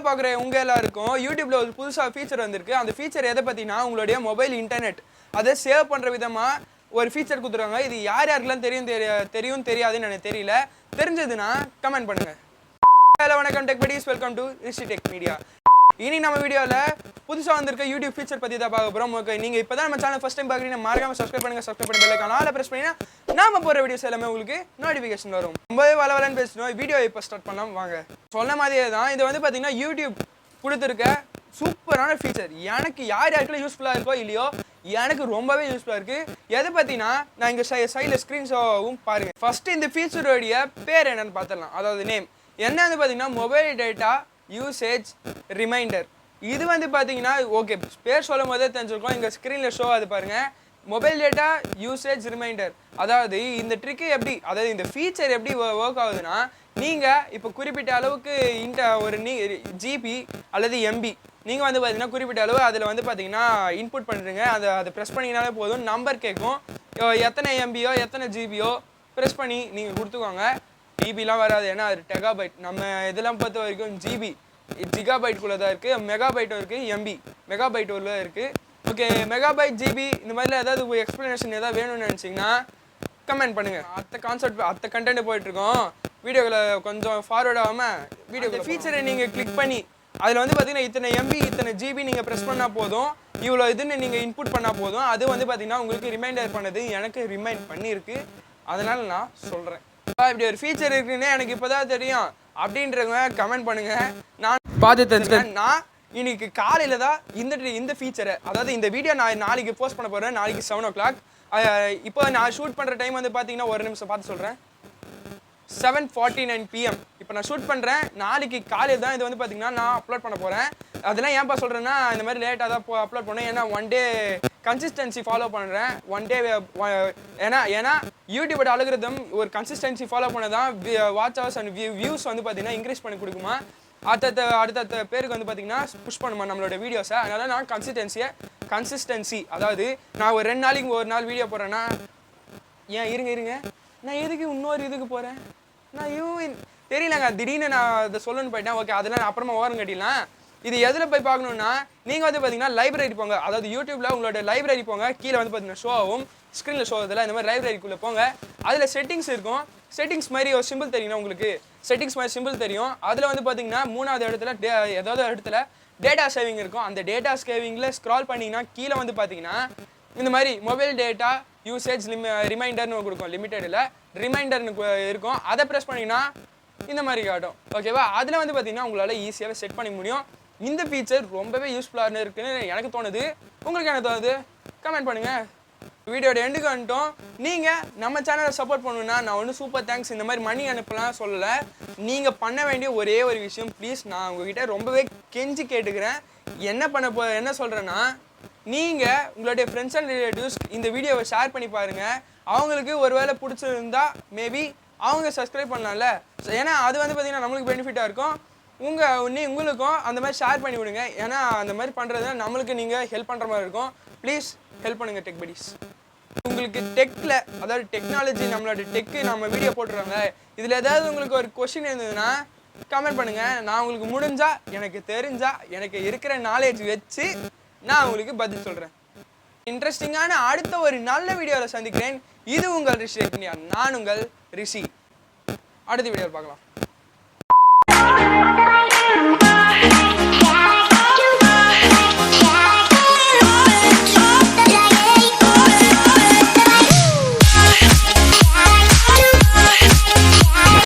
பார்க்குற உங்க எல்லாருக்கும் யூடியூப்ல ஒரு புதுசாக ஃபீச்சர் வந்திருக்கு. அந்த ஃபீச்சர் எதை பற்றினா உங்களுடைய மொபைல் இன்டர்நெட் அதை சேவ் பண்ணுற விதமாக ஒரு ஃபீச்சர் கொடுத்துருவாங்க. இது யாருக்கெல்லாம் தெரியும் தெரியாதுன்னு எனக்கு தெரியல. தெரிஞ்சதுன்னா கமெண்ட் பண்ணுங்க. ஹலோ வணக்கம் டெக் பீடிஸ், welcome to Rishi tech media. இனி நம்ம வீடியோவில் புதுசாக வந்திருக்க யூடியூப் ஃபீச்சர் பற்றி தான் பார்க்க போகிறோம். ஓகே, நீங்கள் இப்போ தான் நம்ம சேனல் ஃபஸ்ட் டைம் பார்க்குறீங்கன்னா மறக்காம சப்ஸ்கிரைப் பண்ணி பெல் ஐகானை ஆல் ப்ரெஸ் பண்ணினா நாம போகிற வீடியோஸ் எல்லாமே உங்களுக்கு நோட்டிஃபிகேஷன் வரும். ரொம்பவே வளவலன்னு பேசணும். வீடியோ இப்போ ஸ்டார்ட் பண்ணலாம் வாங்க. சொன்ன மாதிரியே தான் இது வந்து பார்த்தீங்கன்னா யூடியூப் கொடுத்துருக்க சூப்பரான ஃபீச்சர். எனக்கு யாருக்கெல்லாம் யூஸ்ஃபுல்லாக இருக்கோ இல்லையோ, எனக்கு ரொம்பவே யூஸ்ஃபுல்லாக இருக்குது. எதை பற்றினா நான் இங்கே சைடில் ஸ்க்ரீன்ஷாவும் பாருங்கள். ஃபஸ்ட்டு இந்த ஃபீச்சருடைய பேர் என்னென்னு பார்த்துடலாம். அதாவது நேம் என்னன்னு பார்த்தீங்கன்னா மொபைல் டேட்டா யூசேஜ் ரிமைண்டர். இது வந்து பார்த்தீங்கன்னா ஓகே, பேர் சொல்லும் போதே தெரிஞ்சிருக்கோம். இங்கே ஸ்க்ரீனில் ஷோ அது பாருங்கள், மொபைல் டேட்டா யூசேஜ் ரிமைண்டர். அதாவது இந்த ட்ரிக்கு எப்படி, அதாவது இந்த ஃபீச்சர் எப்படி ஒர்க் ஆகுதுன்னா, நீங்கள் இப்போ குறிப்பிட்ட அளவுக்கு ஒரு ஜிபி அல்லது எம்பி நீங்கள் வந்து பார்த்தீங்கன்னா குறிப்பிட்ட அளவு அதில் வந்து பார்த்தீங்கன்னா இன்புட் பண்ணுறீங்க. அதை ப்ரெஸ் பண்ணிங்கனாலே போதும், நம்பர் கேட்கும். எத்தனை எம்பியோ எத்தனை ஜிபியோ ப்ரெஸ் பண்ணி நீங்கள் கொடுத்துக்கோங்க. ஜிபிலாம் வராது, ஏன்னா அது டெகாபைட். நம்ம இதெல்லாம் பொறுத்த வரைக்கும் ஜிபி ஜிகாபைட்குள்ளே தான் இருக்குது. மெகாபைட்டும் இருக்குது, எம்பி மெகாபைட் உள்ள இருக்குது. ஓகே, மெகாபைட் ஜிபி இந்த மாதிரிலாம் ஏதாவது எக்ஸ்ப்ளனேஷன் ஏதாவது வேணும்னு நினச்சிங்கன்னா கமெண்ட் பண்ணுங்கள். அடுத்த கண்டென்ட் போயிட்டுருக்கோம். வீடியோவில் கொஞ்சம் ஃபார்வர்ட் ஆகாமல் வீடியோ ஃபீச்சரை நீங்கள் கிளிக் பண்ணி அதில் வந்து பார்த்தீங்கன்னா இத்தனை எம்பி இத்தனை ஜிபி நீங்கள் ப்ரெஸ் பண்ணால் போதும், இவ்வளோ இதுன்னு நீங்கள் இன்புட் பண்ணால் போதும். அது வந்து பார்த்தீங்கன்னா உங்களுக்கு ரிமைண்டர் பண்ணது எனக்கு ரிமைண்ட் பண்ணியிருக்கு. அதனால் நான் சொல்கிறேன், இப்படி ஒரு ஃபீச்சர் இருக்குன்னு எனக்கு இப்போ தான் தெரியும் அப்படின்றவங்க கமெண்ட் பண்ணுங்கள். நான் பார்த்து தெரிஞ்சுக்கிறேன். நான் இன்னைக்கு காலையில் தான் இந்த ஃபீச்சரை, அதாவது இந்த வீடியோ நான் நாளைக்கு போஸ்ட் பண்ண போகிறேன். நாளைக்கு 7 o'clock. இப்போ நான் ஷூட் பண்ணுற டைம் வந்து பார்த்தீங்கன்னா ஒரு நிமிஷம் பார்த்து சொல்கிறேன், 7:49 PM. இப்போ நான் ஷூட் பண்ணுறேன். நாளைக்கு காலையில் தான் இது வந்து பார்த்தீங்கன்னா நான் அப்லோட் பண்ண போகிறேன். அதெல்லாம் ஏன்ப்பா சொல்கிறேன்னா, இந்த மாதிரி லேட்டாக தான் அப்லோட் பண்ணேன். ஏன்னா ஒன் டே கன்சிஸ்டன்சி ஃபாலோ பண்ணுறேன். ஒன் டே ஏன்னா யூடியூபோட அலுவலகம் ஒரு கன்சிஸ்டன்சி ஃபாலோ பண்ண தான் வாட்ச் ஹவர்ஸ் அண்ட் வியூஸ் வந்து பார்த்தீங்கன்னா இன்க்ரீஸ் பண்ணி கொடுக்குமா. அடுத்த பேருக்கு வந்து பார்த்தீங்கன்னா புஷ் பண்ணுமா நம்மளோட வீடியோஸை. அதனால் நான் கன்சிஸ்டன்சி, அதாவது நான் ஒரு 2 நாளைக்கு ஒரு நாள் வீடியோ போடுறேன்னா, ஏன் இருங்க நான் எதுக்கு இன்னொரு இதுக்கு போகிறேன், நான் தெரியலங்க, திடீர்னு நான் அதை சொல்லணும்னு போயிட்டேன். ஓகே, அதெல்லாம் அப்புறமா ஓரம் கட்டிடலாம். இது எதில் போய் பார்க்கணுன்னா, நீங்கள் வந்து பார்த்தீங்கன்னா லைப்ரரி போங்க. அதாவது யூடியூப்பில் உங்களோட லைப்ரரி போங்க. கீழே வந்து பார்த்தீங்கன்னா ஷோ ஆகும், ஸ்க்ரீனில் ஷோ ஆகுதுல, இந்த மாதிரி லைப்ரரிக்குள்ளே போங்க. அதில் செட்டிங்ஸ் இருக்கும். செட்டிங்ஸ் மாதிரி ஒரு சிம்பிள் தெரியும் உங்களுக்கு. செட்டிங்ஸ் மாதிரி சிம்பிள் தெரியும். அதில் வந்து பார்த்தீங்கன்னா 3வது இடத்துல ஏதாவது இடத்துல டேட்டா சேவிங் இருக்கும். அந்த டேட்டா சேவிங்கில் ஸ்க்ரால் பண்ணிங்கன்னா கீழே வந்து பார்த்தீங்கன்னா இந்த மாதிரி மொபைல் டேட்டா யூசேஜ் ரிமைண்டர்னு கொடுக்கும். லிமிட்டடில் ரிமைண்டர்னு இருக்கும். அதை ப்ரெஸ் பண்ணிங்கன்னா இந்த மாதிரி காட்டும். ஓகேவா? அதில் வந்து பார்த்தீங்கன்னா உங்களால் ஈஸியாகவே செட் பண்ண முடியும். இந்த ஃபீச்சர் ரொம்பவே யூஸ்ஃபுல்லாக இருக்குன்னு எனக்கு தோணுது. உங்களுக்கு என்ன தோணுது கமெண்ட் பண்ணுங்கள். வீடியோட எண்டுக்கு வந்துட்டோம். நீங்கள் நம்ம சேனலை சப்போர்ட் பண்ணணுன்னா நான் ஒன்றும் சூப்பர் தேங்க்ஸ் இந்த மாதிரி மணி அனுப்பலாம் சொல்லலை. நீங்கள் பண்ண வேண்டிய ஒரே ஒரு விஷயம், ப்ளீஸ், நான் உங்ககிட்ட ரொம்பவே கெஞ்சி கேட்டுக்கிறேன். என்ன சொல்கிறேன்னா, நீங்கள் உங்களுடைய ஃப்ரெண்ட்ஸ் அண்ட் ரிலேட்டிவ்ஸ் இந்த வீடியோவை ஷேர் பண்ணி பாருங்கள். அவங்களுக்கு ஒரு வேளை பிடிச்சிருந்தா மேபி அவங்க சப்ஸ்கிரைப் பண்ணலாம்ல. ஏன்னா அது வந்து பார்த்திங்கன்னா நம்மளுக்கு பெனிஃபிட்டாக இருக்கும். உங்களுக்கும் அந்த மாதிரி ஷேர் பண்ணி விடுங்க. ஏன்னா அந்த மாதிரி பண்ணுறது நம்மளுக்கு நீங்கள் ஹெல்ப் பண்ணுற மாதிரி இருக்கும். ப்ளீஸ் ஹெல்ப் பண்ணுங்கள் டெக் பீடிஸ். உங்களுக்கு டெக்கில், அதாவது டெக்னாலஜி, நம்மளோட டெக்கு நம்ம வீடியோ போட்டுருவாங்க, இதில் ஏதாவது உங்களுக்கு ஒரு கொஷின் இருந்ததுன்னா கமெண்ட் பண்ணுங்கள். நான் உங்களுக்கு முடிஞ்சால், எனக்கு தெரிஞ்சால், எனக்கு இருக்கிற நாலேஜ் வச்சு நான் உங்களுக்கு பதில் சொல்கிறேன். இன்ட்ரெஸ்டிங்கான அடுத்த ஒரு நல்ல வீடியோவில் சந்திக்கிறேன். இது உங்கள் ரிஷி டெக் மீடியா. நான் உங்கள் ரிஷி. அடுத்த வீடியோவில் பார்க்கலாம்.